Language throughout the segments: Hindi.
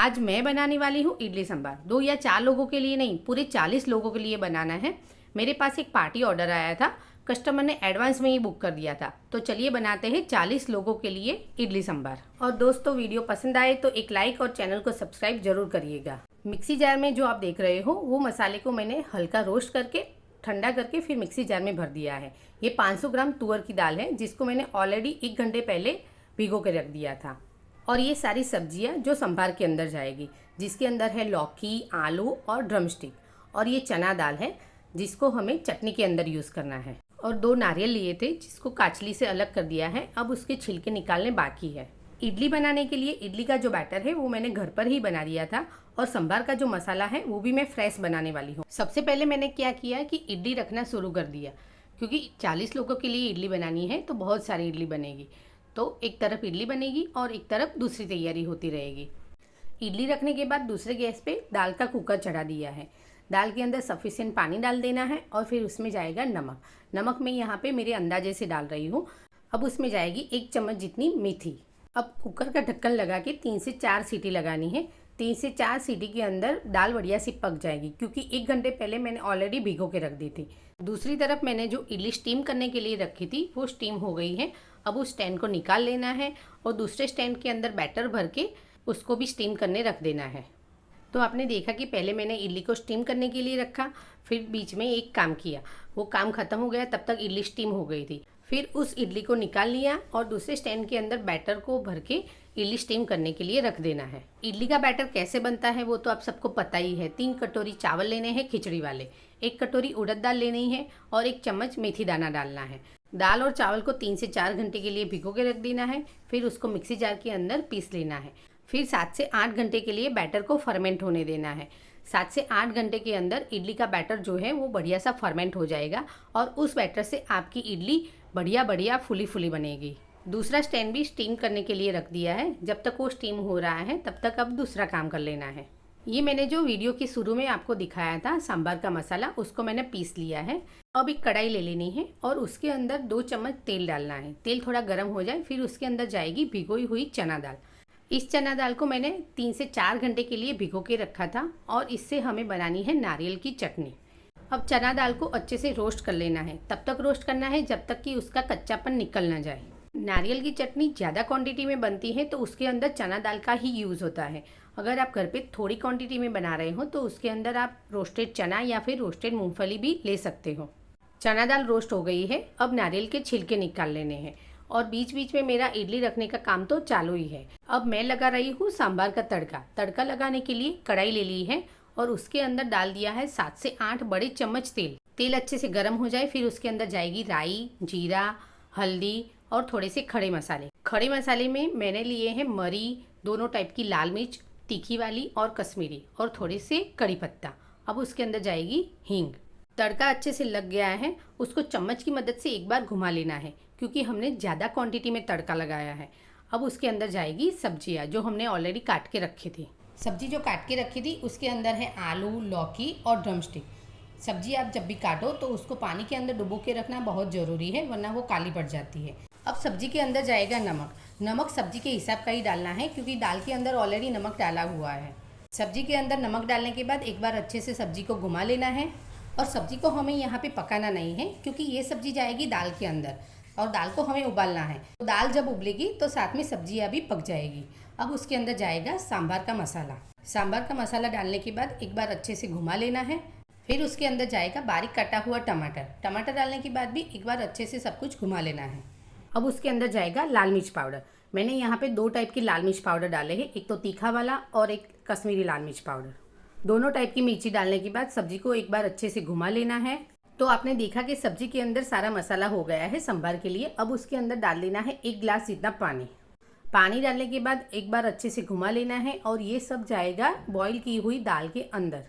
आज मैं बनाने वाली हूँ इडली सांभर। 2 या 4 लोगों के लिए नहीं, पूरे 40 लोगों के लिए बनाना है। मेरे पास एक पार्टी ऑर्डर आया था, कस्टमर ने एडवांस में ही बुक कर दिया था। तो चलिए बनाते हैं 40 लोगों के लिए इडली सांभर। और दोस्तों, वीडियो पसंद आए तो एक लाइक और चैनल को सब्सक्राइब जरूर करिएगा। मिक्सी जार में जो आप देख रहे हो वो मसाले को मैंने हल्का रोस्ट करके ठंडा करके फिर मिक्सी जार में भर दिया है। ये 500 ग्राम तुअर की दाल है, जिसको मैंने ऑलरेडी 1 घंटे पहले भिगो के रख दिया था। और ये सारी सब्जियां जो संभार के अंदर जाएगी, जिसके अंदर है लौकी, आलू और ड्रमस्टिक। और ये चना दाल है, जिसको हमें चटनी के अंदर यूज़ करना है। और 2 नारियल लिए थे, जिसको काचली से अलग कर दिया है। अब उसके छिलके निकालने बाकी है। इडली बनाने के लिए इडली का जो बैटर है वो मैंने घर पर ही बना दिया था। और संभार का जो मसाला है वो भी मैं फ्रेश बनाने वाली हूँ। सबसे पहले मैंने क्या किया कि इडली रखना शुरू कर दिया, क्योंकि 40 लोगों के लिए इडली बनानी है तो बहुत सारी इडली बनेगी। तो एक तरफ इडली बनेगी और एक तरफ दूसरी तैयारी होती रहेगी। इडली रखने के बाद दूसरे गैस पे दाल का कुकर चढ़ा दिया है। दाल के अंदर सफिशिएंट पानी डाल देना है और फिर उसमें जाएगा नमक। नमक मैं यहाँ पे मेरे अंदाजे से डाल रही हूँ। अब उसमें जाएगी 1 चम्मच जितनी मेथी। अब कुकर का ढक्कन लगा के 3 से 4 सीटी लगानी है। 3 से 4 सीटी के अंदर दाल बढ़िया सी पक जाएगी, क्योंकि 1 घंटे पहले मैंने ऑलरेडी भिगो के रख दी थी। दूसरी तरफ मैंने जो इडली स्टीम करने के लिए रखी थी वो स्टीम हो गई है। अब उस स्टैंड को निकाल लेना है और दूसरे स्टैंड के अंदर बैटर भर के उसको भी स्टीम करने रख देना है। तो आपने देखा कि पहले मैंने इडली को स्टीम करने के लिए रखा, फिर बीच में एक काम किया, वो काम खत्म हो गया, तब तक इडली स्टीम हो गई थी। फिर उस इडली को निकाल लिया और दूसरे स्टैंड के अंदर बैटर को भर के इडली स्टीम करने के लिए रख देना है। इडली का बैटर कैसे बनता है वो तो आप सबको पता ही है। 3 कटोरी चावल लेने हैं खिचड़ी वाले, 1 कटोरी उड़द दाल लेनी है और 1 चम्मच मेथी दाना डालना है। दाल और चावल को 3 से 4 घंटे के लिए भिगो के रख देना है। फिर उसको मिक्सी जार के अंदर पीस लेना है। फिर 7 से 8 घंटे के लिए बैटर को फर्मेंट होने देना है। 7 से 8 घंटे के अंदर इडली का बैटर जो है वो बढ़िया सा फर्मेंट हो जाएगा और उस बैटर से आपकी इडली बढ़िया फुली फुली बनेगी। दूसरा स्टैंड भी स्टीम करने के लिए रख दिया है। जब तक वो स्टीम हो रहा है तब तक अब दूसरा काम कर लेना है। ये मैंने जो वीडियो के शुरू में आपको दिखाया था सांभर का मसाला, उसको मैंने पीस लिया है। अब एक कढ़ाई ले लेनी है और उसके अंदर 2 चम्मच तेल डालना है। तेल थोड़ा गर्म हो जाए फिर उसके अंदर जाएगी भिगोई हुई चना दाल। इस चना दाल को मैंने 3 से 4 घंटे के लिए भिगो के रखा था और इससे हमें बनानी है नारियल की चटनी। अब चना दाल को अच्छे से रोस्ट कर लेना है। तब तक रोस्ट करना है जब तक कि उसका कच्चापन निकल ना जाए। नारियल की चटनी ज़्यादा क्वांटिटी में बनती है तो उसके अंदर चना दाल का ही यूज़ होता है। अगर आप घर पे थोड़ी क्वांटिटी में बना रहे हो तो उसके अंदर आप रोस्टेड चना या फिर रोस्टेड मूंगफली भी ले सकते हो। चना दाल रोस्ट हो गई है। अब नारियल के छिलके निकाल लेने हैं और बीच बीच में मेरा इडली रखने का काम तो चालू ही है। अब मैं लगा रही हूँ सांभर का तड़का। तड़का लगाने के लिए कढ़ाई ले ली है और उसके अंदर डाल दिया है 7 से 8 बड़े चम्मच तेल। तेल अच्छे से गर्म हो जाए फिर उसके अंदर जाएगी राई, जीरा, हल्दी और थोड़े से खड़े मसाले। खड़े मसाले में मैंने लिए हैं मरी, दोनों टाइप की लाल मिर्च, तीखी वाली और कश्मीरी, और थोड़े से कड़ी पत्ता। अब उसके अंदर जाएगी हींग। तड़का अच्छे से लग गया है, उसको चम्मच की मदद से एक बार घुमा लेना है, क्योंकि हमने ज़्यादा क्वांटिटी में तड़का लगाया है। अब उसके अंदर जाएगी सब्जियाँ जो हमने ऑलरेडी काट के रखी थी। सब्जी जो काट के रखी थी उसके अंदर है आलू, लौकी और ड्रमस्टिक। सब्जी आप जब भी काटो तो उसको पानी के अंदर डुबो के रखना बहुत ज़रूरी है, वरना वो काली पड़ जाती है। अब सब्जी के अंदर जाएगा नमक। नमक सब्जी के हिसाब का ही डालना है, क्योंकि दाल के अंदर ऑलरेडी नमक डाला हुआ है। सब्जी के अंदर नमक डालने के बाद एक बार अच्छे से सब्जी को घुमा लेना है। और सब्जी को हमें यहाँ पे पकाना नहीं है, क्योंकि ये सब्जी जाएगी दाल के अंदर और दाल को हमें उबालना है। तो दाल जब उबलेगी तो साथ में सब्जियाँ भी पक जाएगी। अब उसके अंदर जाएगा सांभर का मसाला। सांभर का मसाला डालने के बाद एक बार अच्छे से घुमा लेना है। फिर उसके अंदर जाएगा बारीक कटा हुआ टमाटर। टमाटर डालने के बाद भी एक बार अच्छे से सब कुछ घुमा लेना है। अब उसके अंदर जाएगा लाल मिर्च पाउडर। मैंने यहाँ पे 2 टाइप की लाल मिर्च पाउडर डाले हैं, एक तो तीखा वाला और एक कश्मीरी लाल मिर्च पाउडर। दोनों टाइप की मिर्ची डालने के बाद सब्जी को एक बार अच्छे से घुमा लेना है। तो आपने देखा कि सब्जी के अंदर सारा मसाला हो गया है सांभर के लिए। अब उसके अंदर डाल देना है 1 गिलास जितना पानी। पानी डालने के बाद एक बार अच्छे से घुमा लेना है और ये सब जाएगा बॉईल की हुई दाल के अंदर।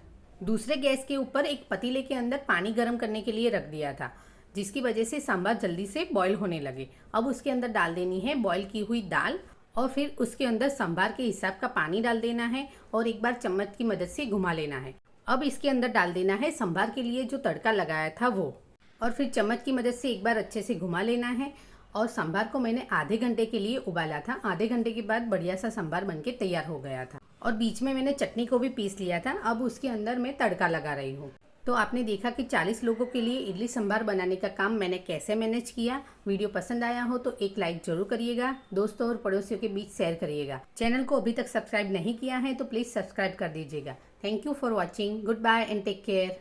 दूसरे गैस के ऊपर एक पतीले के अंदर पानी गर्म करने के लिए रख दिया था, जिसकी वजह से सांभर जल्दी से बॉईल होने लगे। अब उसके अंदर डाल देनी है बॉईल की हुई दाल और फिर उसके अंदर सांभर के हिसाब का पानी डाल देना है और एक बार चम्मच की मदद से घुमा लेना है। अब इसके अंदर डाल देना है सांभर के लिए जो तड़का लगाया था वो, और फिर चम्मच की मदद से एक बार अच्छे से घुमा लेना है। और सांभर को मैंने आधे घंटे के लिए उबाला था। आधे घंटे के बाद बढ़िया सा सांभर बनके तैयार हो गया था। और बीच में मैंने चटनी को भी पीस लिया था। अब उसके अंदर मैं तड़का लगा रही हूँ। तो आपने देखा कि 40 लोगों के लिए इडली सांभर बनाने का काम मैंने कैसे मैनेज किया। वीडियो पसंद आया हो तो एक लाइक जरूर करिएगा, दोस्तों और पड़ोसियों के बीच शेयर करिएगा। चैनल को अभी तक सब्सक्राइब नहीं किया है तो प्लीज़ सब्सक्राइब कर दीजिएगा। Thank you for watching. Good bye and take care.